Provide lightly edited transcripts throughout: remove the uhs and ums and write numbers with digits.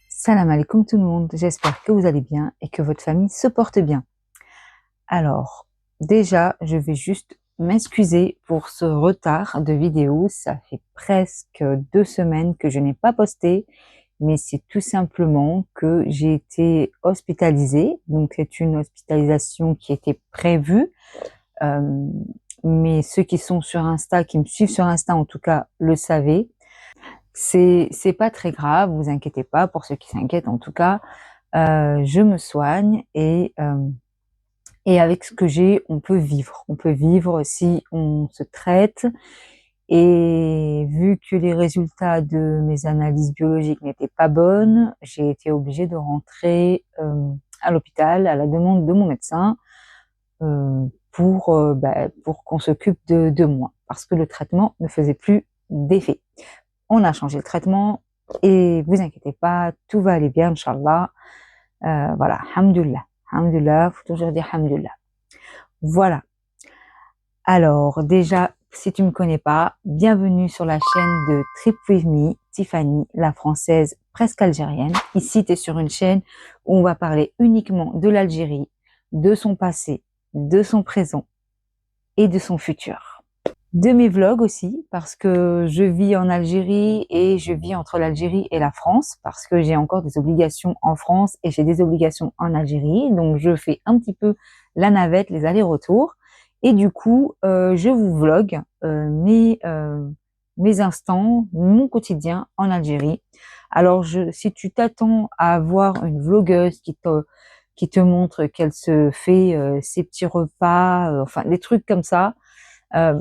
Salam alaikum tout le monde, j'espère que vous allez bien et que votre famille se porte bien. Alors, déjà, je vais juste m'excuser pour ce retard de vidéo. Ça fait presque 2 semaines que je n'ai pas posté, mais c'est tout simplement que j'ai été hospitalisée. Donc, c'est une hospitalisation qui était prévue. Euh, mais ceux qui sont sur Insta, qui me suivent sur Insta en tout cas, le savaient. C'est pas très grave, vous inquiétez pas, pour ceux qui s'inquiètent en tout cas. Je me soigne et avec ce que j'ai, on peut vivre. On peut vivre si on se traite. Et vu que les résultats de mes analyses biologiques n'étaient pas bonnes, j'ai été obligée de rentrer à l'hôpital à la demande de mon médecin pour qu'on s'occupe de moi parce que le traitement ne faisait plus d'effet. On a changé le traitement et vous inquiétez pas, tout va aller bien, Inch'Allah. Voilà, Alhamdulillah. Alhamdulillah, faut toujours dire Alhamdulillah. Voilà. Alors, déjà, si tu me connais pas, bienvenue sur la chaîne de Trip With Me, Tiffany, la française presque algérienne. Ici, tu es sur une chaîne où on va parler uniquement de l'Algérie, de son passé, de son présent et de son futur. De mes vlogs aussi, parce que je vis en Algérie et je vis entre l'Algérie et la France, parce que j'ai encore des obligations en France et j'ai des obligations en Algérie. Donc, je fais un petit peu la navette, les allers-retours. Et du coup, je vous vlog mes instants, mon quotidien en Algérie. Alors, si tu t'attends à avoir une vlogueuse qui te montre qu'elle se fait ses petits repas, enfin des trucs comme ça, euh,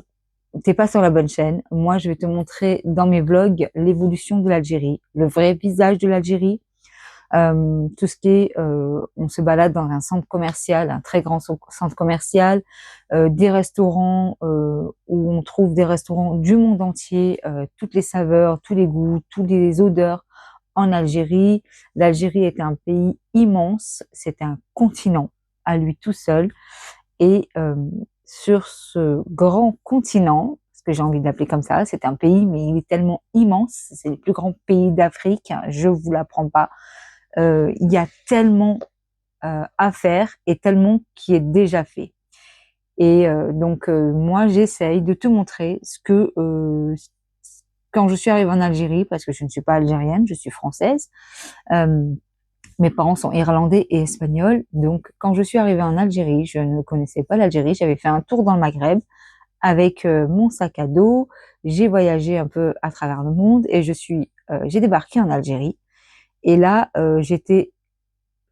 t'es pas sur la bonne chaîne. Moi, je vais te montrer dans mes vlogs l'évolution de l'Algérie, le vrai visage de l'Algérie, tout ce qui est, on se balade dans un centre commercial, un très grand centre commercial, des restaurants où on trouve des restaurants du monde entier, toutes les saveurs, tous les goûts, toutes les odeurs en Algérie. L'Algérie est un pays immense, c'est un continent à lui tout seul. Et sur ce grand continent, ce que j'ai envie d'appeler comme ça, c'est un pays, mais il est tellement immense, c'est le plus grand pays d'Afrique, je vous l'apprends pas. Il y a tellement à faire et tellement qui est déjà fait. Et donc moi, j'essaye de te montrer ce que quand je suis arrivée en Algérie, parce que je ne suis pas algérienne, je suis française. Euh, Mes parents sont irlandais et espagnols, donc quand je suis arrivée en Algérie, je ne connaissais pas l'Algérie. J'avais fait un tour dans le Maghreb avec mon sac à dos. J'ai voyagé un peu à travers le monde et j'ai débarqué en Algérie. Et là, j'étais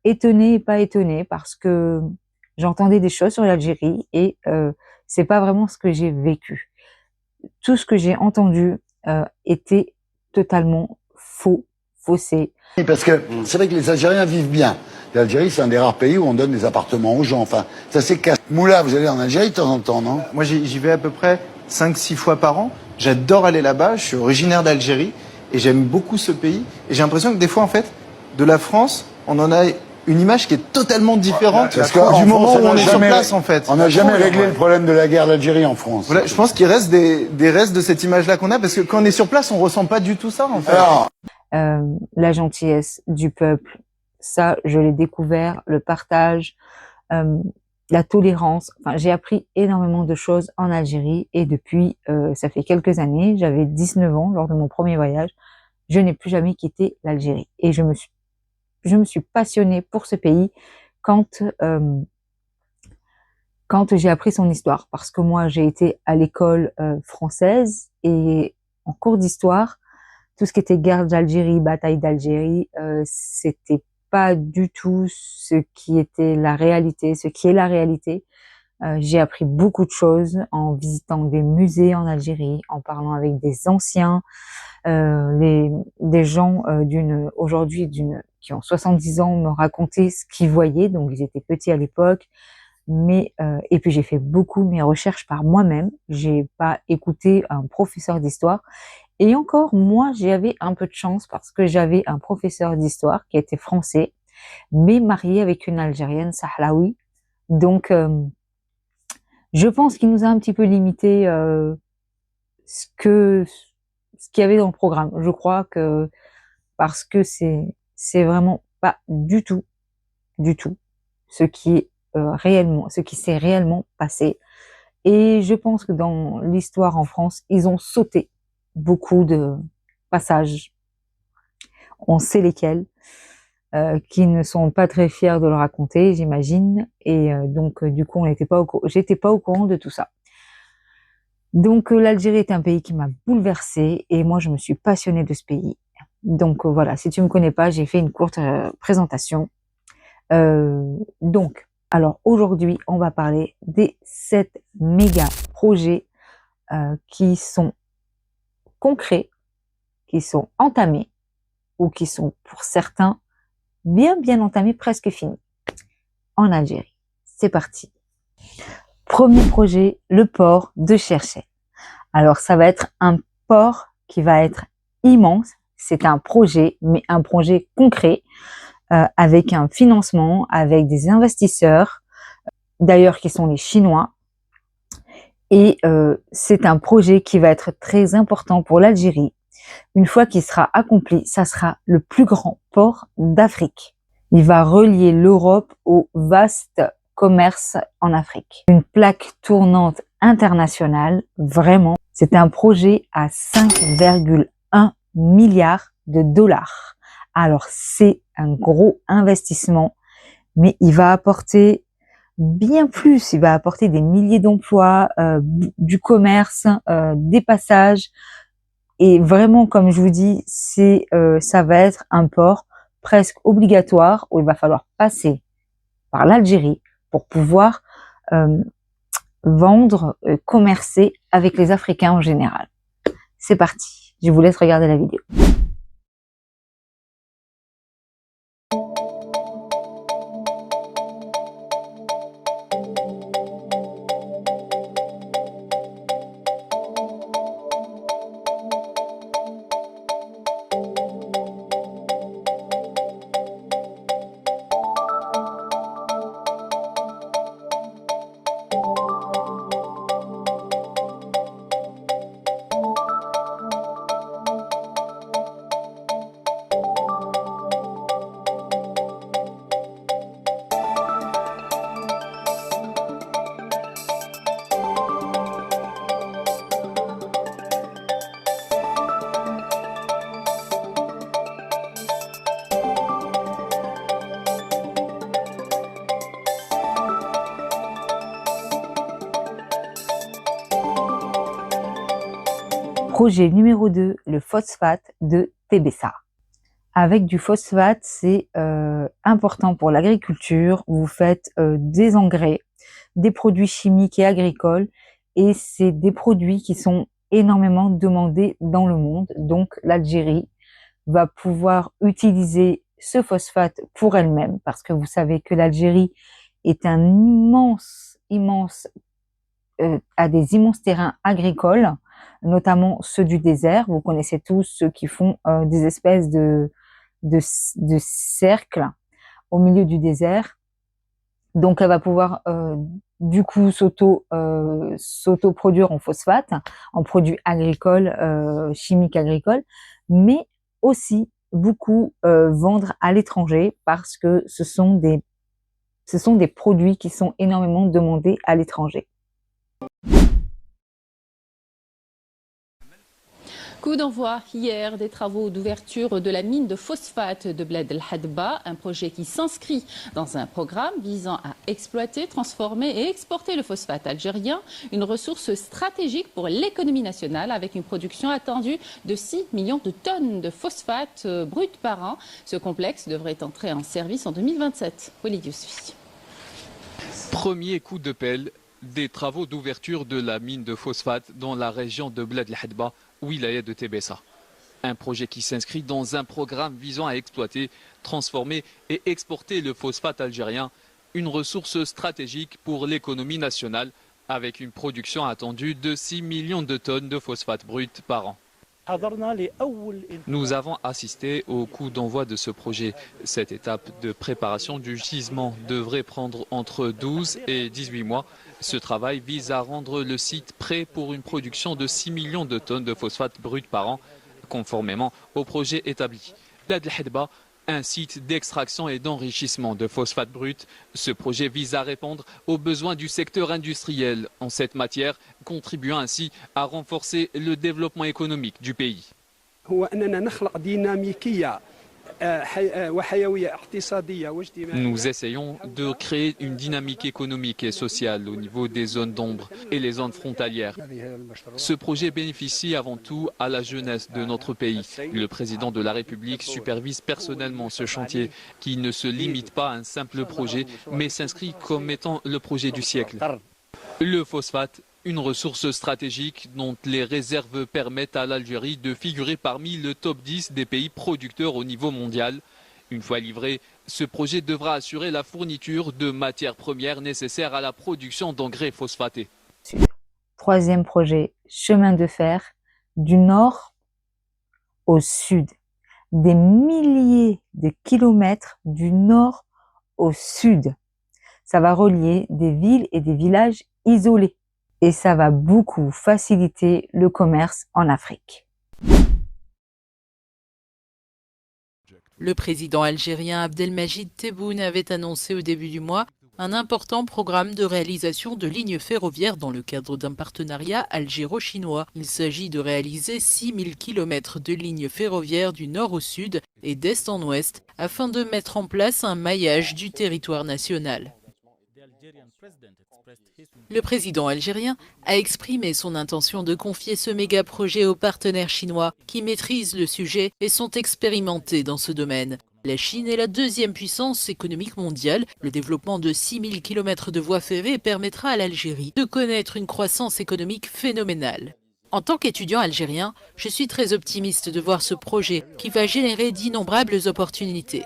étonnée et pas étonnée parce que j'entendais des choses sur l'Algérie et c'est pas vraiment ce que j'ai vécu. Tout ce que j'ai entendu était totalement faux, faussé. Parce que c'est vrai que les Algériens vivent bien. L'Algérie, c'est un des rares pays où on donne des appartements aux gens. Enfin, ça c'est casse. Moula, vous allez en Algérie de temps en temps, non? Moi, j'y vais à peu près 5-6 fois par an. J'adore aller là-bas. Je suis originaire d'Algérie et j'aime beaucoup ce pays. Et j'ai l'impression que des fois, en fait, de la France, on en a une image qui est totalement différente Parce du moment où on est sur place, en fait. On n'a jamais réglé le problème de la guerre d'Algérie en France. Voilà, je pense qu'il reste des restes de cette image-là qu'on a parce que quand on est sur place, on ressent pas du tout ça, en fait. Alors, La gentillesse du peuple, ça, je l'ai découvert, le partage, euh, la tolérance. Enfin, j'ai appris énormément de choses en Algérie et depuis, ça fait quelques années, j'avais 19 ans lors de mon premier voyage, je n'ai plus jamais quitté l'Algérie et je me suis passionnée pour ce pays quand quand j'ai appris son histoire, parce que moi j'ai été à l'école française et en cours d'histoire, tout ce qui était guerre d'Algérie, bataille d'Algérie, c'était pas du tout ce qui était la réalité, ce qui est la réalité. J'ai appris beaucoup de choses en visitant des musées en Algérie, en parlant avec des anciens, des gens qui ont 70 ans me racontaient ce qu'ils voyaient, donc ils étaient petits à l'époque. Mais et puis j'ai fait beaucoup mes recherches par moi-même. J'ai pas écouté un professeur d'histoire. Et encore, moi, j'avais un peu de chance parce que j'avais un professeur d'histoire qui était français, mais marié avec une Algérienne sahlaoui. Donc, je pense qu'il nous a un petit peu limité ce qu'il y avait dans le programme. Je crois que parce que c'est vraiment pas du tout ce qui est ce qui s'est réellement passé. Et je pense que dans l'histoire en France, ils ont sauté beaucoup de passages. On sait lesquels, qui ne sont pas très fiers de le raconter, j'imagine. Et donc, du coup, j'étais pas au courant de tout ça. Donc, l'Algérie est un pays qui m'a bouleversée et moi, je me suis passionnée de ce pays. Donc, voilà, si tu me connais pas, j'ai fait une courte présentation. Donc, alors aujourd'hui, on va parler des 7 méga projets qui sont concrets, qui sont entamés ou qui sont pour certains bien entamés, presque finis en Algérie. C'est parti. Premier projet, le port de Cherchell. Alors, ça va être un port qui va être immense. C'est un projet, mais un projet concret, avec un financement, avec des investisseurs, d'ailleurs qui sont les Chinois. Et c'est un projet qui va être très important pour l'Algérie. Une fois qu'il sera accompli, ça sera le plus grand port d'Afrique. Il va relier l'Europe au vaste commerce en Afrique. Une plaque tournante internationale, vraiment. C'est un projet à 5,1 milliards de dollars. Alors c'est un gros investissement, mais il va apporter bien plus. Il va apporter des milliers d'emplois, du commerce, des passages. Et vraiment, comme je vous dis, ça va être un port presque obligatoire où il va falloir passer par l'Algérie pour pouvoir vendre, commercer avec les Africains en général. C'est parti. Je vous laisse regarder la vidéo. Projet numéro 2, le phosphate de Tébessa. Avec du phosphate, c'est important pour l'agriculture. Vous faites des engrais, des produits chimiques et agricoles, et c'est des produits qui sont énormément demandés dans le monde. Donc l'Algérie va pouvoir utiliser ce phosphate pour elle-même, parce que vous savez que l'Algérie est un a des immenses terrains agricoles, notamment ceux du désert. Vous connaissez tous ceux qui font des espèces de cercles au milieu du désert. Donc, elle va pouvoir du coup s'auto-produire en phosphate, en produits agricoles, chimiques agricoles, mais aussi beaucoup vendre à l'étranger parce que ce sont des produits qui sont énormément demandés à l'étranger. Coup d'envoi hier des travaux d'ouverture de la mine de phosphate de Bled El Hadba, un projet qui s'inscrit dans un programme visant à exploiter, transformer et exporter le phosphate algérien, une ressource stratégique pour l'économie nationale avec une production attendue de 6 millions de tonnes de phosphate brut par an. Ce complexe devrait entrer en service en 2027. Walid Yousfi. Premier coup de pelle des travaux d'ouverture de la mine de phosphate dans la région de Bled El Hadba, wilaya de Tébessa. Un projet qui s'inscrit dans un programme visant à exploiter, transformer et exporter le phosphate algérien, une ressource stratégique pour l'économie nationale avec une production attendue de 6 millions de tonnes de phosphate brut par an. Nous avons assisté au coup d'envoi de ce projet. Cette étape de préparation du gisement devrait prendre entre 12 et 18 mois. Ce travail vise à rendre le site prêt pour une production de 6 millions de tonnes de phosphate brut par an, conformément au projet établi. Bled El Hadba, un site d'extraction et d'enrichissement de phosphate brut. Ce projet vise à répondre aux besoins du secteur industriel en cette matière, contribuant ainsi à renforcer le développement économique du pays. Nous essayons de créer une dynamique économique et sociale au niveau des zones d'ombre et les zones frontalières. Ce projet bénéficie avant tout à la jeunesse de notre pays. Le président de la République supervise personnellement ce chantier qui ne se limite pas à un simple projet, mais s'inscrit comme étant le projet du siècle. Le phosphate, une ressource stratégique dont les réserves permettent à l'Algérie de figurer parmi le top 10 des pays producteurs au niveau mondial. Une fois livré, ce projet devra assurer la fourniture de matières premières nécessaires à la production d'engrais phosphatés. Troisième projet, chemin de fer du nord au sud. Des milliers de kilomètres du nord au sud. Ça va relier des villes et des villages isolés. Et ça va beaucoup faciliter le commerce en Afrique. Le président algérien Abdelmajid Tebboune avait annoncé au début du mois un important programme de réalisation de lignes ferroviaires dans le cadre d'un partenariat algéro-chinois. Il s'agit de réaliser 6000 km de lignes ferroviaires du nord au sud et d'est en ouest afin de mettre en place un maillage du territoire national. Le président algérien a exprimé son intention de confier ce méga-projet aux partenaires chinois qui maîtrisent le sujet et sont expérimentés dans ce domaine. La Chine est la deuxième puissance économique mondiale. Le développement de 6000 km de voies ferrées permettra à l'Algérie de connaître une croissance économique phénoménale. En tant qu'étudiant algérien, je suis très optimiste de voir ce projet qui va générer d'innombrables opportunités.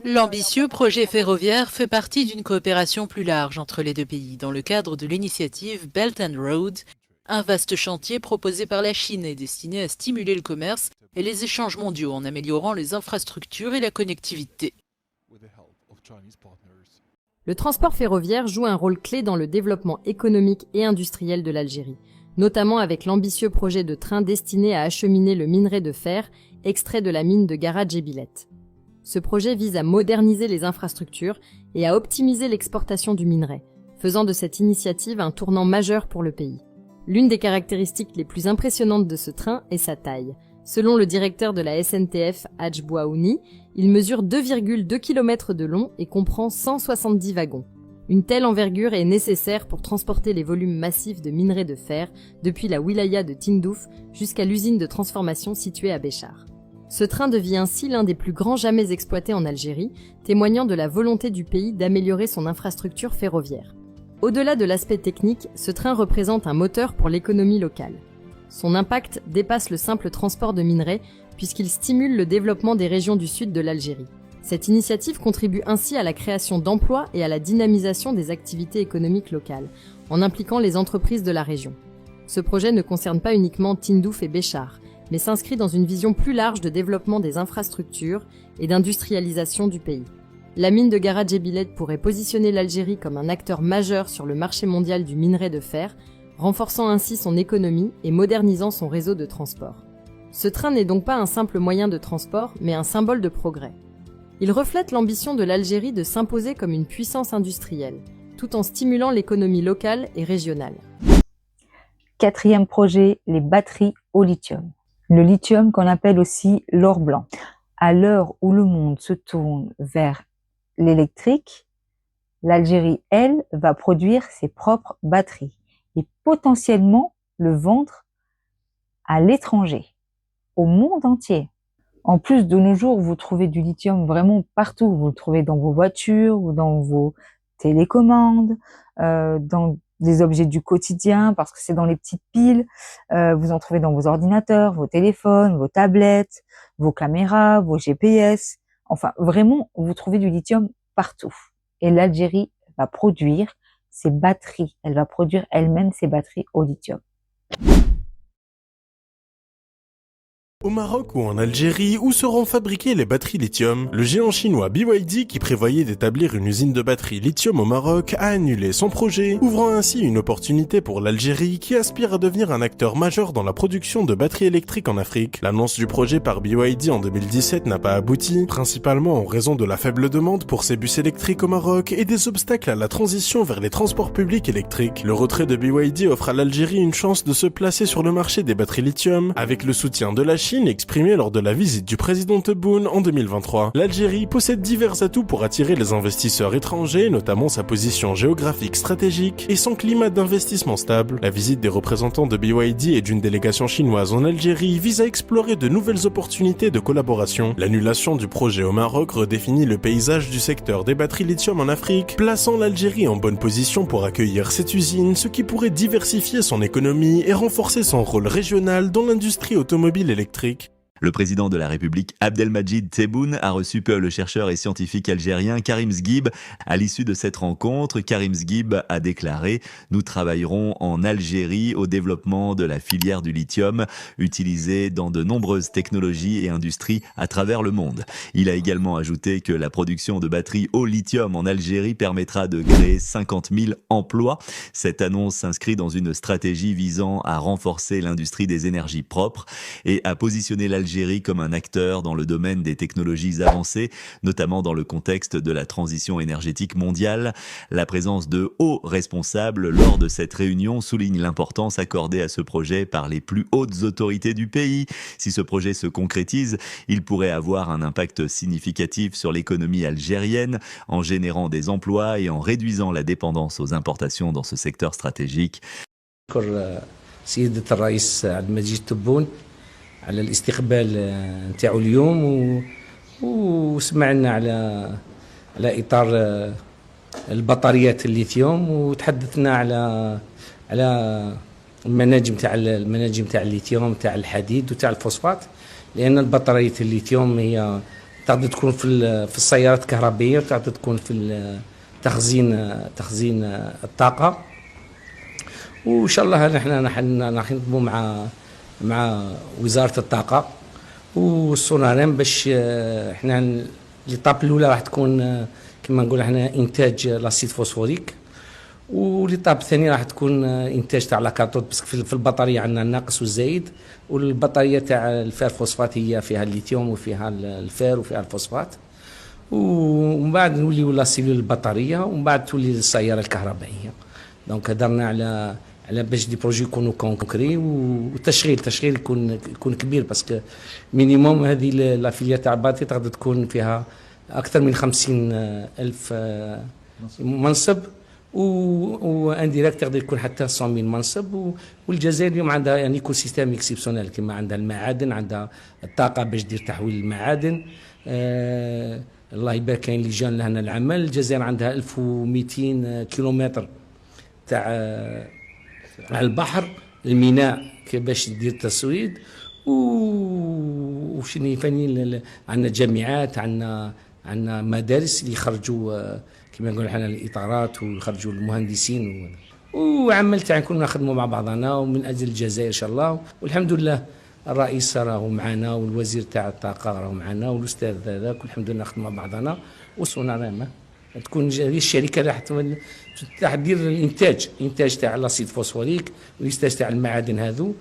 L'ambitieux projet ferroviaire fait partie d'une coopération plus large entre les deux pays dans le cadre de l'initiative Belt and Road, un vaste chantier proposé par la Chine et destiné à stimuler le commerce et les échanges mondiaux en améliorant les infrastructures et la connectivité. Le transport ferroviaire joue un rôle clé dans le développement économique et industriel de l'Algérie, notamment avec l'ambitieux projet de train destiné à acheminer le minerai de fer extrait de la mine de Gara Djebilet. Ce projet vise à moderniser les infrastructures et à optimiser l'exportation du minerai, faisant de cette initiative un tournant majeur pour le pays. L'une des caractéristiques les plus impressionnantes de ce train est sa taille. Selon le directeur de la SNTF, Hadj Bouaouni, il mesure 2,2 km de long et comprend 170 wagons. Une telle envergure est nécessaire pour transporter les volumes massifs de minerai de fer depuis la wilaya de Tindouf jusqu'à l'usine de transformation située à Béchar. Ce train devient ainsi l'un des plus grands jamais exploités en Algérie, témoignant de la volonté du pays d'améliorer son infrastructure ferroviaire. Au-delà de l'aspect technique, ce train représente un moteur pour l'économie locale. Son impact dépasse le simple transport de minerais puisqu'il stimule le développement des régions du sud de l'Algérie. Cette initiative contribue ainsi à la création d'emplois et à la dynamisation des activités économiques locales, en impliquant les entreprises de la région. Ce projet ne concerne pas uniquement Tindouf et Béchar, mais s'inscrit dans une vision plus large de développement des infrastructures et d'industrialisation du pays. La mine de Gara Djebilet pourrait positionner l'Algérie comme un acteur majeur sur le marché mondial du minerai de fer, renforçant ainsi son économie et modernisant son réseau de transport. Ce train n'est donc pas un simple moyen de transport, mais un symbole de progrès. Il reflète l'ambition de l'Algérie de s'imposer comme une puissance industrielle, tout en stimulant l'économie locale et régionale. Quatrième projet, les batteries au lithium. Le lithium qu'on appelle aussi l'or blanc. À l'heure où le monde se tourne vers l'électrique, l'Algérie, elle, va produire ses propres batteries et potentiellement le vendre à l'étranger, au monde entier. En plus, de nos jours, vous trouvez du lithium vraiment partout. Vous le trouvez dans vos voitures, ou dans vos télécommandes, dans des objets du quotidien, parce que c'est dans les petites piles. Vous en trouvez dans vos ordinateurs, vos téléphones, vos tablettes, vos caméras, vos GPS. Enfin, vraiment, vous trouvez du lithium partout. Et l'Algérie va produire ses batteries. Elle va produire elle-même ses batteries au lithium. Au Maroc ou en Algérie, où seront fabriquées les batteries lithium, le géant chinois BYD, qui prévoyait d'établir une usine de batteries lithium au Maroc, a annulé son projet, ouvrant ainsi une opportunité pour l'Algérie qui aspire à devenir un acteur majeur dans la production de batteries électriques en Afrique. L'annonce du projet par BYD en 2017 n'a pas abouti, principalement en raison de la faible demande pour ces bus électriques au Maroc et des obstacles à la transition vers les transports publics électriques. Le retrait de BYD offre à l'Algérie une chance de se placer sur le marché des batteries lithium, avec le soutien de la Chine exprimé lors de la visite du président Tebboune en 2023. L'Algérie possède divers atouts pour attirer les investisseurs étrangers, notamment sa position géographique stratégique et son climat d'investissement stable. La visite des représentants de BYD et d'une délégation chinoise en Algérie vise à explorer de nouvelles opportunités de collaboration. L'annulation du projet au Maroc redéfinit le paysage du secteur des batteries lithium en Afrique, plaçant l'Algérie en bonne position pour accueillir cette usine, ce qui pourrait diversifier son économie et renforcer son rôle régional dans l'industrie automobile électrique. Le président de la République Abdelmadjid Tebboune a reçu le chercheur et scientifique algérien Karim Zghib. À l'issue de cette rencontre, Karim Zghib a déclaré « Nous travaillerons en Algérie au développement de la filière du lithium, utilisée dans de nombreuses technologies et industries à travers le monde ». Il a également ajouté que la production de batteries au lithium en Algérie permettra de créer 50 000 emplois. Cette annonce s'inscrit dans une stratégie visant à renforcer l'industrie des énergies propres et à positionner l'Algérie comme un acteur dans le domaine des technologies avancées, notamment dans le contexte de la transition énergétique mondiale. La présence de hauts responsables lors de cette réunion souligne l'importance accordée à ce projet par les plus hautes autorités du pays. Si ce projet se concrétise, il pourrait avoir un impact significatif sur l'économie algérienne, en générant des emplois et en réduisant la dépendance aux importations dans ce secteur stratégique. على الاستقبال نتاعو اليوم وسمعنا على اطار البطاريات الليثيوم وتحدثنا على المناجم تاع الليثيوم تاع الحديد وتاع الفوسفات لان البطاريات الليثيوم هي تقدر تكون في السيارات الكهربائيه وتقدر تكون في تخزين الطاقه وان شاء الله نحن راح نطبوا مع وزارة الطاقة والسوناريم باش احنا ليطاب الأولى راح تكون كما نقول احنا إنتاج لاسيد فوسفوريك وليطاب الثاني راح تكون إنتاج تاع لاكاتود بس في البطارية عندنا الناقص والزايد والبطارية تاع الفير فوسفات هي فيها الليثيوم وفيها الفير وفيها الفوسفات ومن بعد نوليو لاسيلول البطارية ومن بعد تولي السيارة الكهربائية دونك هدرنا على باش دي بروجي يكونوا كونكري والتشغيل يكون كبير باسكو مينيموم هذه لا فيليا تاع باتري تقدر تكون فيها اكثر من 50 الف منصب وان ديريكت تقدر يكون حتى 100,000 منصب والجزائر اليوم عندها يعني ايكو سيستيم اكسبسيونيل كما عندها المعادن عندها الطاقه باش دير تحويل المعادن الله يبارك كاين لجان لهنا العمل الجزائر عندها 1200 كيلومتر تاع على البحر الميناء باش دير التسويد وشني فاني عندنا جامعات عندنا مدارس اللي يخرجوا كما نقول احنا الاطارات ويخرجوا المهندسين وعمل تاع نكون نخدموا مع بعضنا ومن اجل الجزائر ان شاء الله والحمد لله الرئيس راهو معنا والوزير تاع الطاقه راهو معنا والاستاذ هذاك والحمد لله نخدموا مع بعضنا وصونا تكون الشركه راح دير الانتاج تاع لاسيد فوسفوريك والانتاج تاع المعادن هذو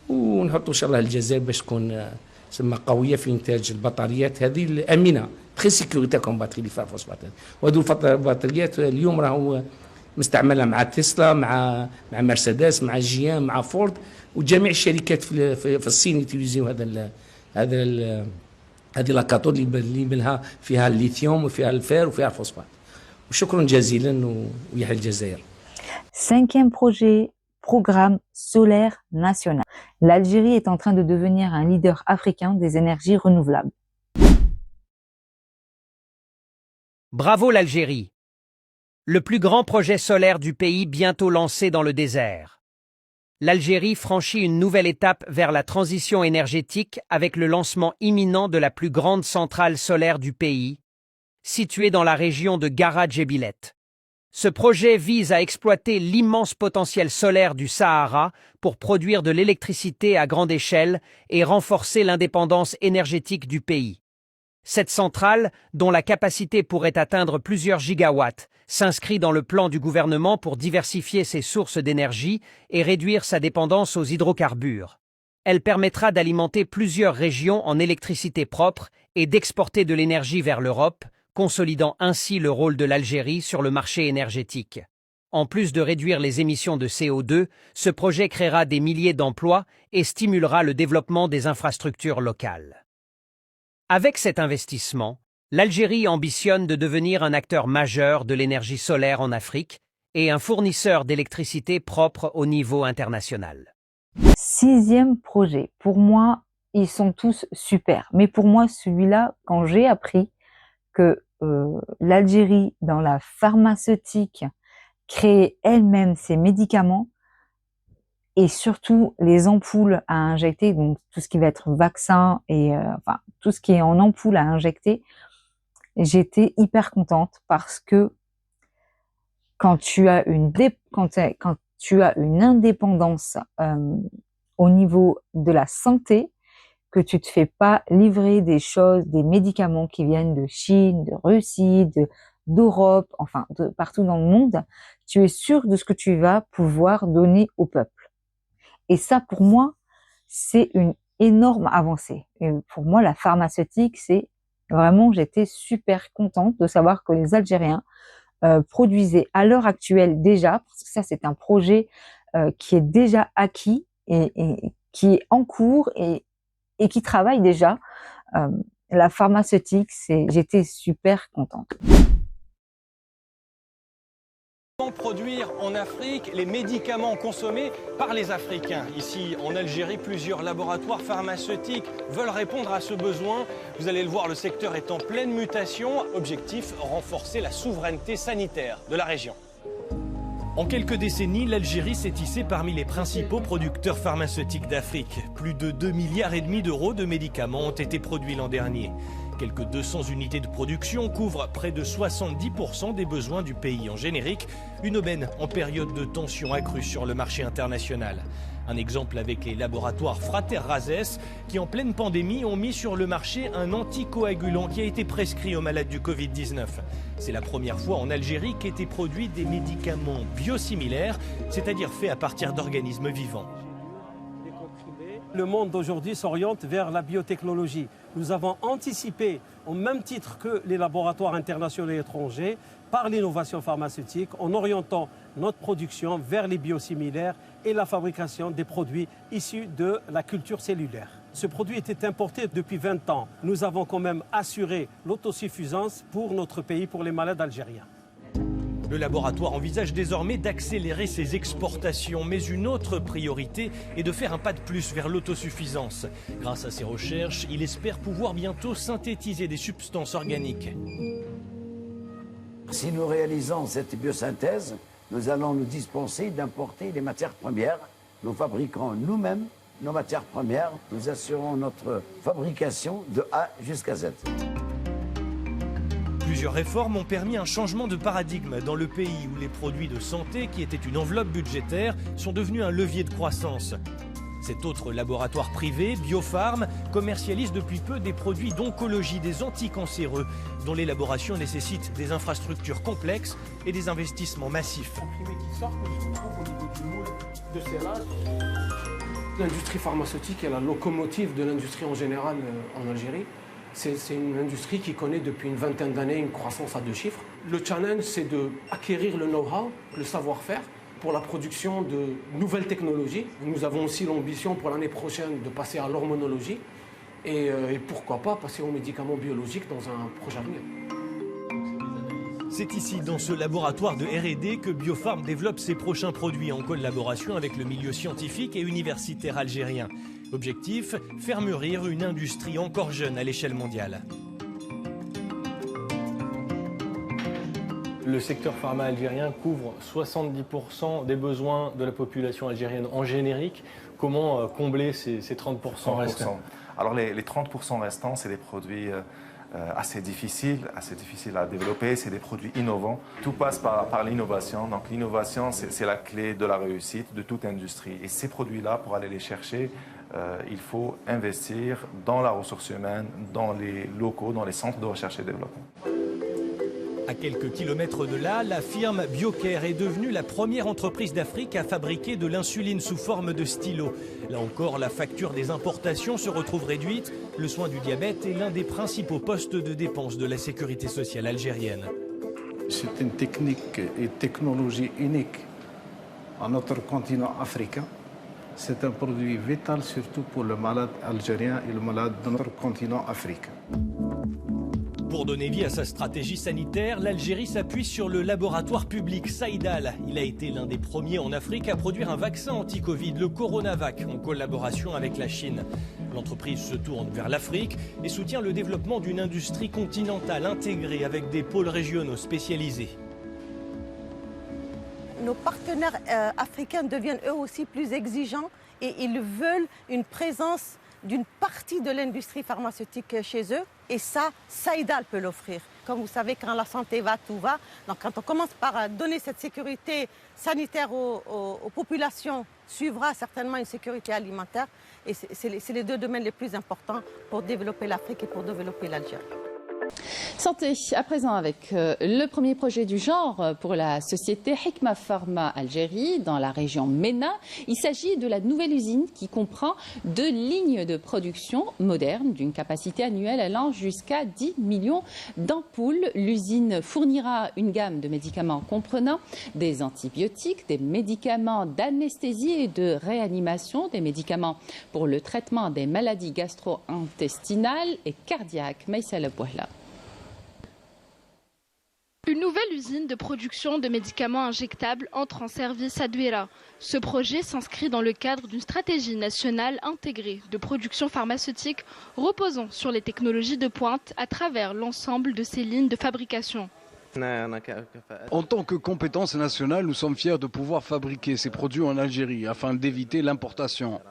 ونحطوا ان شاء الله الجزائر باش تكون سما قويه في انتاج البطاريات هذه الامنه تري سيكوريتي كوم باتري لي فوسفات وهذو البطاريات اليوم راهو مستعمله مع تسلا مع مرسيدس مع جي ام مع فورد وجميع الشركات في الصين يتيليزيو هذه لاكاتود اللي منها فيها الليثيوم وفيها الفير وفيها الفوسفات وشكرا جزيلا ويحيى الجزائر. Cinquième projet, programme solaire national. L'Algérie est en train de devenir un leader africain des énergies renouvelables. Bravo l'Algérie! Le plus grand projet solaire du pays bientôt lancé dans le désert. L'Algérie franchit une nouvelle étape vers la transition énergétique avec le lancement imminent de la plus grande centrale solaire du pays, située dans la région de Gara Djebilet. Ce projet vise à exploiter l'immense potentiel solaire du Sahara pour produire de l'électricité à grande échelle et renforcer l'indépendance énergétique du pays. Cette centrale, dont la capacité pourrait atteindre plusieurs gigawatts, s'inscrit dans le plan du gouvernement pour diversifier ses sources d'énergie et réduire sa dépendance aux hydrocarbures. Elle permettra d'alimenter plusieurs régions en électricité propre et d'exporter de l'énergie vers l'Europe, consolidant ainsi le rôle de l'Algérie sur le marché énergétique. En plus de réduire les émissions de CO2, ce projet créera des milliers d'emplois et stimulera le développement des infrastructures locales. Avec cet investissement, l'Algérie ambitionne de devenir un acteur majeur de l'énergie solaire en Afrique et un fournisseur d'électricité propre au niveau international. 6e projet. Pour moi, ils sont tous super. Mais pour moi, celui-là, quand j'ai appris que l'Algérie, dans la pharmaceutique, créait elle-même ses médicaments et surtout les ampoules à injecter, donc tout ce qui va être vaccin et enfin tout ce qui est en ampoule à injecter, j'étais hyper contente parce que quand tu as une indépendance au niveau de la santé, que tu te fais pas livrer des choses, des médicaments qui viennent de Chine, de Russie, d'Europe, enfin de partout dans le monde, tu es sûr de ce que tu vas pouvoir donner au peuple. Et ça, pour moi, c'est une énorme avancée. Et pour moi, la pharmaceutique, c'est vraiment, j'étais super contente de savoir que les Algériens produisaient à l'heure actuelle déjà, parce que ça, c'est un projet qui est déjà acquis et qui est en cours et qui travaille déjà. La pharmaceutique, j'étais super contente. Produire en Afrique les médicaments consommés par les Africains. Ici, en Algérie, plusieurs laboratoires pharmaceutiques veulent répondre à ce besoin. Vous allez le voir, le secteur est en pleine mutation. Objectif, renforcer la souveraineté sanitaire de la région. En quelques décennies, l'Algérie s'est hissée parmi les principaux producteurs pharmaceutiques d'Afrique. Plus de 2,5 milliards d'euros de médicaments ont été produits l'an dernier. Quelques 200 unités de production couvrent près de 70% des besoins du pays en générique, une aubaine en période de tension accrue sur le marché international. Un exemple avec les laboratoires Frater Razès qui, en pleine pandémie, ont mis sur le marché un anticoagulant qui a été prescrit aux malades du Covid-19. C'est la première fois en Algérie qu'étaient produits des médicaments biosimilaires, c'est-à-dire faits à partir d'organismes vivants. Le monde d'aujourd'hui s'oriente vers la biotechnologie. Nous avons anticipé, au même titre que les laboratoires internationaux et étrangers, par l'innovation pharmaceutique, en orientant notre production vers les biosimilaires et la fabrication des produits issus de la culture cellulaire. Ce produit était importé depuis 20 ans. Nous avons quand même assuré l'autosuffisance pour notre pays, pour les malades algériens. Le laboratoire envisage désormais d'accélérer ses exportations, mais une autre priorité est de faire un pas de plus vers l'autosuffisance. Grâce à ses recherches, il espère pouvoir bientôt synthétiser des substances organiques. Si nous réalisons cette biosynthèse, nous allons nous dispenser d'importer les matières premières. Nous fabriquerons nous-mêmes nos matières premières. Nous assurons notre fabrication de A jusqu'à Z. Plusieurs réformes ont permis un changement de paradigme dans le pays où les produits de santé, qui étaient une enveloppe budgétaire, sont devenus un levier de croissance. Cet autre laboratoire privé, Biopharm, commercialise depuis peu des produits d'oncologie, des anticancéreux, dont l'élaboration nécessite des infrastructures complexes et des investissements massifs. L'industrie pharmaceutique est la locomotive de l'industrie en général en Algérie. C'est une industrie qui connaît depuis une vingtaine d'années une croissance à 2 chiffres. Le challenge, c'est d'acquérir le know-how, le savoir-faire pour la production de nouvelles technologies. Nous avons aussi l'ambition pour l'année prochaine de passer à l'hormonologie et pourquoi pas passer aux médicaments biologiques dans un proche avenir. C'est ici, dans ce laboratoire de R&D, que Biopharm développe ses prochains produits en collaboration avec le milieu scientifique et universitaire algérien. Objectif, faire mûrir une industrie encore jeune à l'échelle mondiale. Le secteur pharma algérien couvre 70% des besoins de la population algérienne en générique. Comment combler ces 30% restants? Alors les 30% restants, c'est des produits assez difficiles à développer. C'est des produits innovants. Tout passe par l'innovation. Donc l'innovation, c'est la clé de la réussite de toute industrie. Et ces produits-là, pour aller les chercher, il faut investir dans la ressource humaine, dans les locaux, dans les centres de recherche et développement. À quelques kilomètres de là, la firme BioCare est devenue la première entreprise d'Afrique à fabriquer de l'insuline sous forme de stylo. Là encore, la facture des importations se retrouve réduite. Le soin du diabète est l'un des principaux postes de dépenses de la sécurité sociale algérienne. C'est une technique et technologie unique à notre continent africain. C'est un produit vital surtout pour le malade algérien et le malade de notre continent africain. Pour donner vie à sa stratégie sanitaire, l'Algérie s'appuie sur le laboratoire public Saïdal. Il a été l'un des premiers en Afrique à produire un vaccin anti-Covid, le Coronavac, en collaboration avec la Chine. L'entreprise se tourne vers l'Afrique et soutient le développement d'une industrie continentale intégrée avec des pôles régionaux spécialisés. Nos partenaires africains deviennent eux aussi plus exigeants et ils veulent une présence d'une partie de l'industrie pharmaceutique chez eux. Et ça, Saïdal peut l'offrir. Comme vous savez, quand la santé va, tout va. Donc quand on commence par donner cette sécurité sanitaire aux populations, suivra certainement une sécurité alimentaire. Et c'est les deux domaines les plus importants pour développer l'Afrique et pour développer l'Algérie. Santé, à présent avec le premier projet du genre pour la société Hikma Pharma Algérie dans la région MENA. Il s'agit de la nouvelle usine qui comprend 2 lignes de production modernes d'une capacité annuelle allant jusqu'à 10 millions d'ampoules. L'usine fournira une gamme de médicaments comprenant des antibiotiques, des médicaments d'anesthésie et de réanimation, des médicaments pour le traitement des maladies gastro-intestinales et cardiaques. Maïssa Labouhla. Une nouvelle usine de production de médicaments injectables entre en service à Douira. Ce projet s'inscrit dans le cadre d'une stratégie nationale intégrée de production pharmaceutique reposant sur les technologies de pointe à travers l'ensemble de ces lignes de fabrication. En tant que compétence nationale, nous sommes fiers de pouvoir fabriquer ces produits en Algérie afin d'éviter l'importation.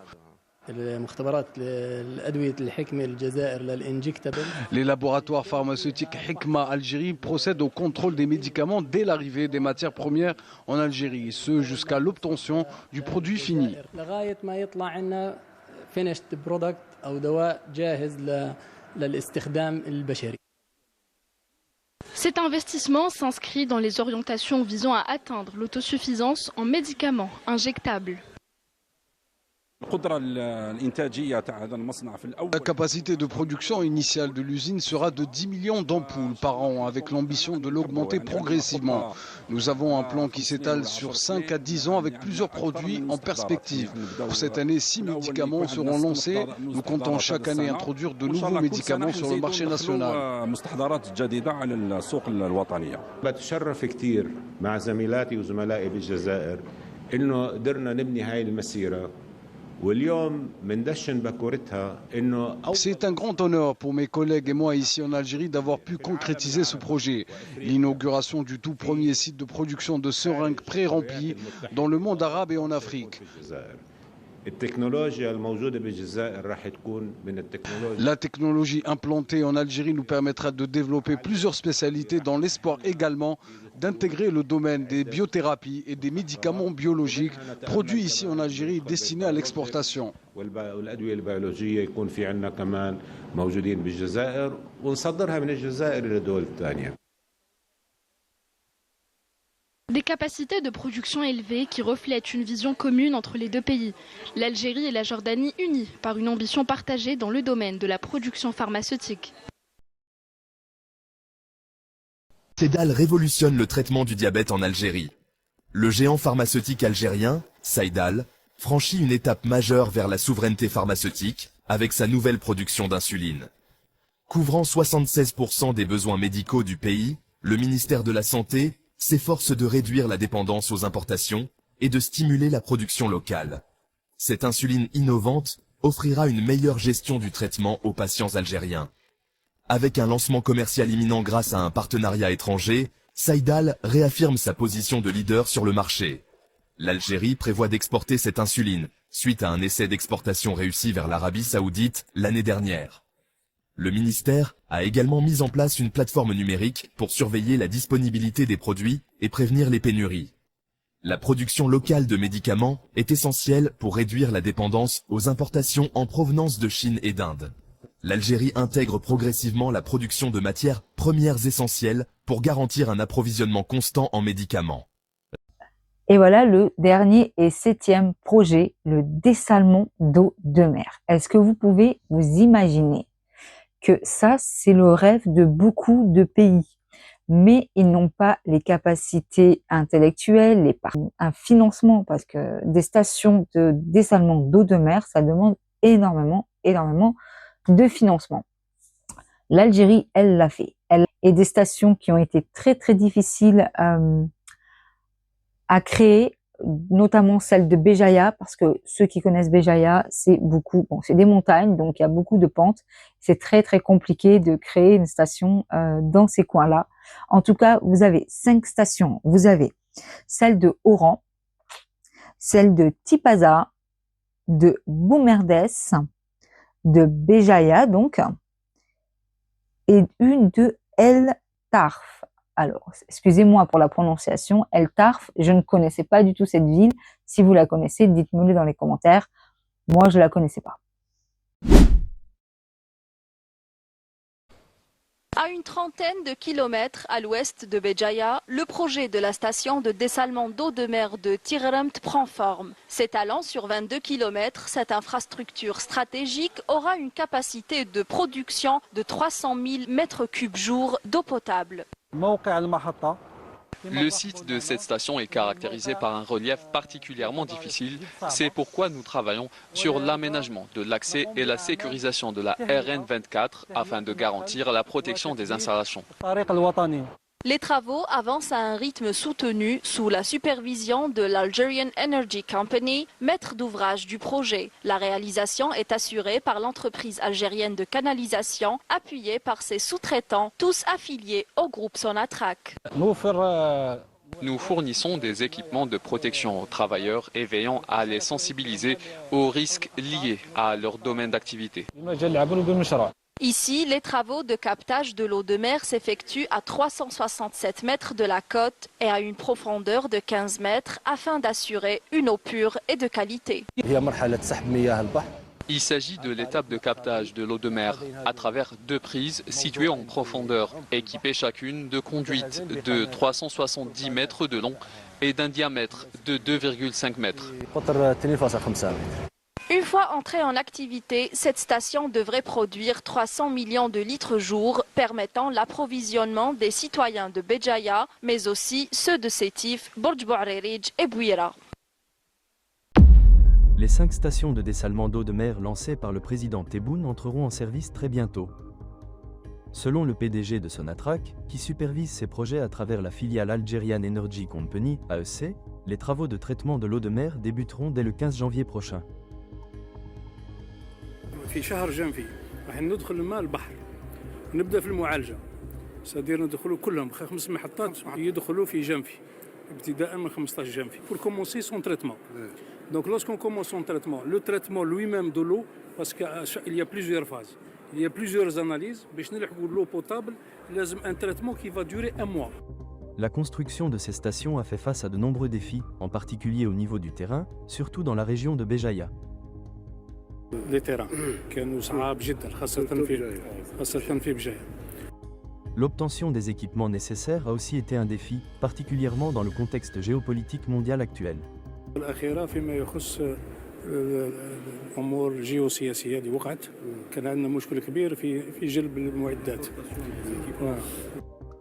Les laboratoires pharmaceutiques Hikma Algérie procèdent au contrôle des médicaments dès l'arrivée des matières premières en Algérie, ce jusqu'à l'obtention du produit fini. Cet investissement s'inscrit dans les orientations visant à atteindre l'autosuffisance en médicaments injectables. La capacité de production initiale de l'usine sera de 10 millions d'ampoules par an, avec l'ambition de l'augmenter progressivement. Nous avons un plan qui s'étale sur 5 à 10 ans avec plusieurs produits en perspective. Pour cette année, 6 médicaments seront lancés. Nous comptons chaque année introduire de nouveaux médicaments sur le marché national. C'est un grand honneur pour mes collègues et moi ici en Algérie d'avoir pu concrétiser ce projet. L'inauguration du tout premier site de production de seringues pré-remplies dans le monde arabe et en Afrique. La technologie implantée en Algérie nous permettra de développer plusieurs spécialités dans l'espoir également d'intégrer le domaine des biothérapies et des médicaments biologiques produits ici en Algérie destinés à l'exportation. Des capacités de production élevées qui reflètent une vision commune entre les deux pays. L'Algérie et la Jordanie unies par une ambition partagée dans le domaine de la production pharmaceutique. Saïdal révolutionne le traitement du diabète en Algérie. Le géant pharmaceutique algérien, Saïdal, franchit une étape majeure vers la souveraineté pharmaceutique avec sa nouvelle production d'insuline. Couvrant 76% des besoins médicaux du pays, le ministère de la Santé s'efforce de réduire la dépendance aux importations et de stimuler la production locale. Cette insuline innovante offrira une meilleure gestion du traitement aux patients algériens. Avec un lancement commercial imminent grâce à un partenariat étranger, Saïdal réaffirme sa position de leader sur le marché. L'Algérie prévoit d'exporter cette insuline, suite à un essai d'exportation réussi vers l'Arabie Saoudite l'année dernière. Le ministère a également mis en place une plateforme numérique pour surveiller la disponibilité des produits et prévenir les pénuries. La production locale de médicaments est essentielle pour réduire la dépendance aux importations en provenance de Chine et d'Inde. L'Algérie intègre progressivement la production de matières premières essentielles pour garantir un approvisionnement constant en médicaments. Et voilà le dernier et 7e projet, le dessalement d'eau de mer. Est-ce que vous pouvez vous imaginer que ça, c'est le rêve de beaucoup de pays, mais ils n'ont pas les capacités intellectuelles, un financement, parce que des stations de dessalement d'eau de mer, ça demande énormément de financement. L'Algérie, elle l'a fait. Et des stations qui ont été très très difficiles à créer, notamment celle de Béjaïa, parce que ceux qui connaissent Béjaïa, c'est c'est des montagnes, donc il y a beaucoup de pentes. C'est très très compliqué de créer une station dans ces coins-là. En tout cas, vous avez 5 stations. Vous avez celle de Oran, celle de Tipaza, de Boumerdes, de Béjaïa donc, et une de El Tarf. Alors, excusez-moi pour la prononciation, El Tarf, je ne connaissais pas du tout cette ville. Si vous la connaissez, dites-me-le dans les commentaires. Moi, je la connaissais pas. À une trentaine de kilomètres à l'ouest de Béjaïa, le projet de la station de dessalement d'eau de mer de Tirremt prend forme. S'étalant sur 22 kilomètres, cette infrastructure stratégique aura une capacité de production de 300 000 mètres cubes jour d'eau potable. Le site de cette station est caractérisé par un relief particulièrement difficile. C'est pourquoi nous travaillons sur l'aménagement de l'accès et la sécurisation de la RN24 afin de garantir la protection des installations. Les travaux avancent à un rythme soutenu sous la supervision de l'Algerian Energy Company, maître d'ouvrage du projet. La réalisation est assurée par l'entreprise algérienne de canalisation, appuyée par ses sous-traitants, tous affiliés au groupe Sonatrach. Nous fournissons des équipements de protection aux travailleurs et veillons à les sensibiliser aux risques liés à leur domaine d'activité. Ici, les travaux de captage de l'eau de mer s'effectuent à 367 mètres de la côte et à une profondeur de 15 mètres afin d'assurer une eau pure et de qualité. Il s'agit de l'étape de captage de l'eau de mer à travers 2 prises situées en profondeur, équipées chacune de conduites de 370 mètres de long et d'un diamètre de 2,5 mètres. Une fois entrée en activité, cette station devrait produire 300 millions de litres jour, permettant l'approvisionnement des citoyens de Béjaïa, mais aussi ceux de Sétif, Borj Bouarerij et Bouira. Les 5 stations de dessalement d'eau de mer lancées par le président Tebboune entreront en service très bientôt. Selon le PDG de Sonatrach, qui supervise ces projets à travers la filiale Algerian Energy Company, AEC, les travaux de traitement de l'eau de mer débuteront dès le 15 janvier prochain. في شهر جانفي راح ندخل الماء البحر ونبدا في المعالجه صدير ندخلوا كلهم 5 محطات يدخلوا في جانفي ابتداء من 15 جانفي pour commencer son traitement. Donc lorsqu'on commence son traitement, le traitement lui-même de l'eau parce qu'il y a plusieurs phases. Il y a plusieurs analyses باش نلحقوا l'eau potable, لازم un traitement qui va durer 1 mois. La construction de ces stations a fait face à de nombreux défis, en particulier au niveau du terrain, surtout dans la région de Béjaïa. L'obtention des équipements nécessaires a aussi été un défi, particulièrement dans le contexte géopolitique mondial actuel.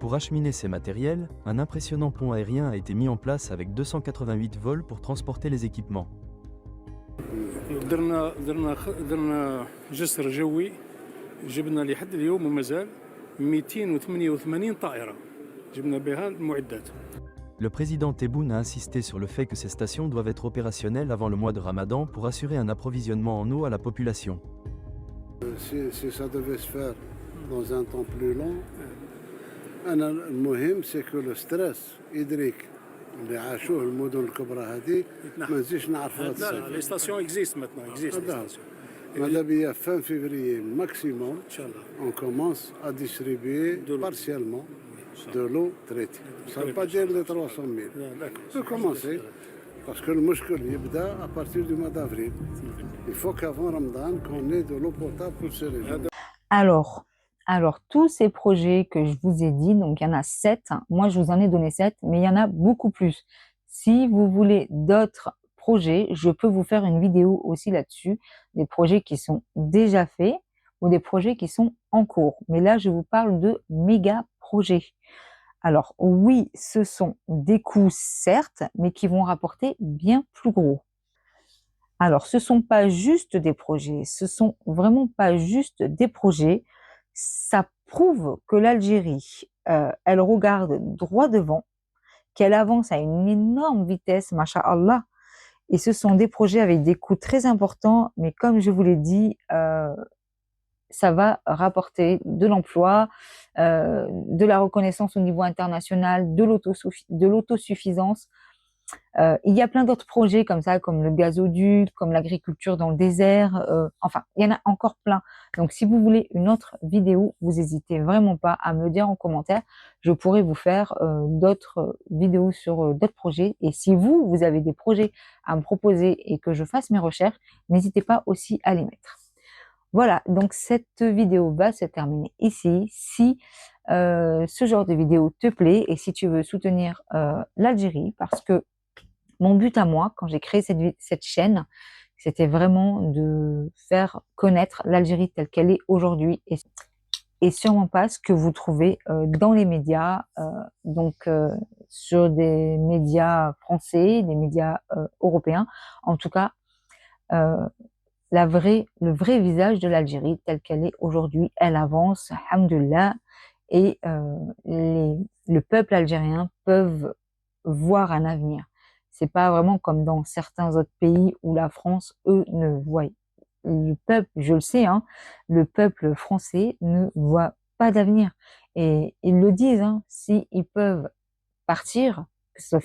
Pour acheminer ces matériels, un impressionnant pont aérien a été mis en place avec 288 vols pour transporter les équipements. درنا جسر جوي جبنا لحد اليوم ومازال 288 طائرة جبنا بها المعدات. Le président Tebboune a insisté sur le fait que ces stations doivent être opérationnelles avant le mois de Ramadan pour assurer un approvisionnement en eau à la population. Si ça devait se faire dans un temps plus long, المهم c'est que le stress hydrique اللي عاشوه المدن الكبرى هذه ما نزيدش نعرفوا هذا الصيف. Les stations existent maintenant, Madabia, fin février maximum, on commence à distribuer partiellement de l'eau traitée. Ça ne veut pas dire les 300 000. C'est commencer, parce que le mouchkoul yibda à partir du mois d'avril. Il faut qu'avant Ramadan, qu'on ait de l'eau potable pour ces régions. Alors, tous ces projets que je vous ai dit, donc il y en a 7, moi je vous en ai donné 7, mais il y en a beaucoup plus. Si vous voulez d'autres projets, je peux vous faire une vidéo aussi là-dessus, des projets qui sont déjà faits ou des projets qui sont en cours. Mais là, je vous parle de méga projets. Alors oui, ce sont des coûts certes, mais qui vont rapporter bien plus gros. Alors, ce sont pas juste des projets, ce sont vraiment pas juste des projets. Ça prouve que l'Algérie, elle regarde droit devant, qu'elle avance à une énorme vitesse, masha'Allah. Et ce sont des projets avec des coûts très importants, mais comme je vous l'ai dit, ça va rapporter de l'emploi, de la reconnaissance au niveau international, de l'autosuffisance. Il y a plein d'autres projets comme ça, comme le gazoduc, comme l'agriculture dans le désert. Enfin, il y en a encore plein. Donc, si vous voulez une autre vidéo, vous n'hésitez vraiment pas à me le dire en commentaire. Je pourrais vous faire d'autres vidéos sur d'autres projets. Et si vous avez des projets à me proposer et que je fasse mes recherches, n'hésitez pas aussi à les mettre. Voilà, donc cette vidéo va se terminer ici. Si ce genre de vidéo te plaît et si tu veux soutenir l'Algérie, parce que mon but à moi, quand j'ai créé cette chaîne, c'était vraiment de faire connaître l'Algérie telle qu'elle est aujourd'hui et sûrement pas ce que vous trouvez dans les médias, donc sur des médias français, des médias européens. En tout cas, le vrai visage de l'Algérie telle qu'elle est aujourd'hui, elle avance, alhamdoulilah, et le peuple algérien peut voir un avenir. C'est pas vraiment comme dans certains autres pays où la France, eux, ne voient. Le peuple, je le sais, hein, le peuple français ne voit pas d'avenir. Et ils le disent, hein, s'ils peuvent partir, que ce soit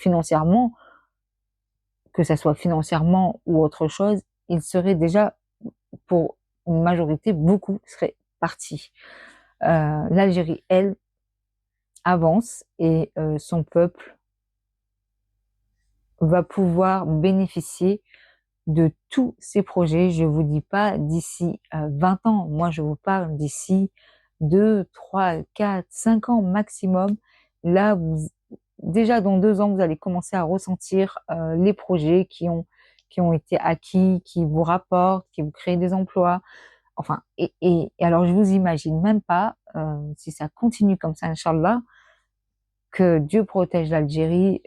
financièrement ou autre chose, ils seraient déjà, pour une majorité, beaucoup seraient partis. L'Algérie, elle, avance et son peuple va pouvoir bénéficier de tous ces projets. Je vous dis pas d'ici 20 ans, moi je vous parle d'ici 2, 3, 4, 5 ans maximum. Là, déjà dans 2 ans, vous allez commencer à ressentir les projets qui ont été acquis, qui vous rapportent, qui vous créent des emplois. Enfin, et alors je vous imagine même pas, si ça continue comme ça, Inch'Allah, que Dieu protège l'Algérie,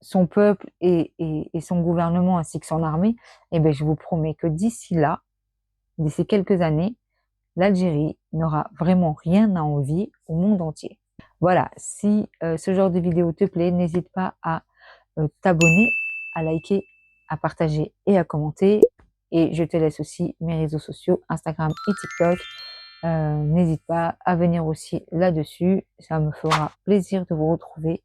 son peuple et son gouvernement ainsi que son armée, et ben je vous promets que d'ici quelques années, l'Algérie n'aura vraiment rien à envier au monde entier. Voilà, si ce genre de vidéo te plaît, n'hésite pas à t'abonner, à liker, à partager et à commenter. Et je te laisse aussi mes réseaux sociaux, Instagram et TikTok. N'hésite pas à venir aussi là-dessus, ça me fera plaisir de vous retrouver.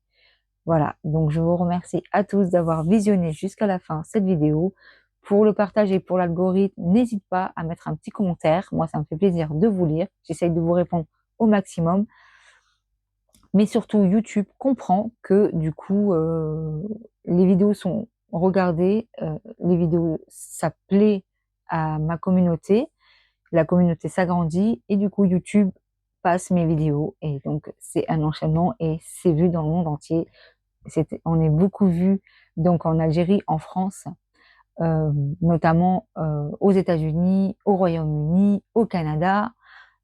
Voilà, donc je vous remercie à tous d'avoir visionné jusqu'à la fin cette vidéo. Pour le partage et pour l'algorithme, n'hésite pas à mettre un petit commentaire. Moi, ça me fait plaisir de vous lire. J'essaye de vous répondre au maximum. Mais surtout, YouTube comprend que du coup, les vidéos sont regardées. Les vidéos, ça plaît à ma communauté. La communauté s'agrandit et du coup, YouTube passe mes vidéos. Et donc, c'est un enchaînement et c'est vu dans le monde entier. On est beaucoup vu donc en Algérie, en France, notamment aux États-Unis, au Royaume-Uni, au Canada,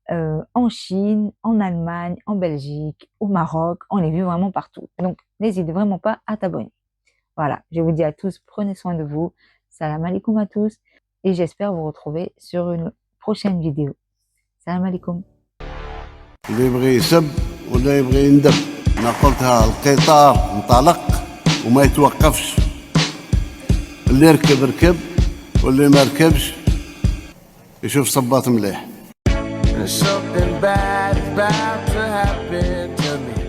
en Chine, en Allemagne, en Belgique, au Maroc. On est vu vraiment partout. Donc, n'hésite vraiment pas à t'abonner. Voilà, je vous dis à tous, prenez soin de vous. Salam alaikum à tous et j'espère vous retrouver sur une prochaine vidéo. Salam alaikum. اللي يبغي يسب ولا يبغي يندب، انا قلتها القطار انطلق وما يتوقفش، اللي يركب ركب واللي ما ركبش يشوف صباط مليح. Something bad is about to happen to me.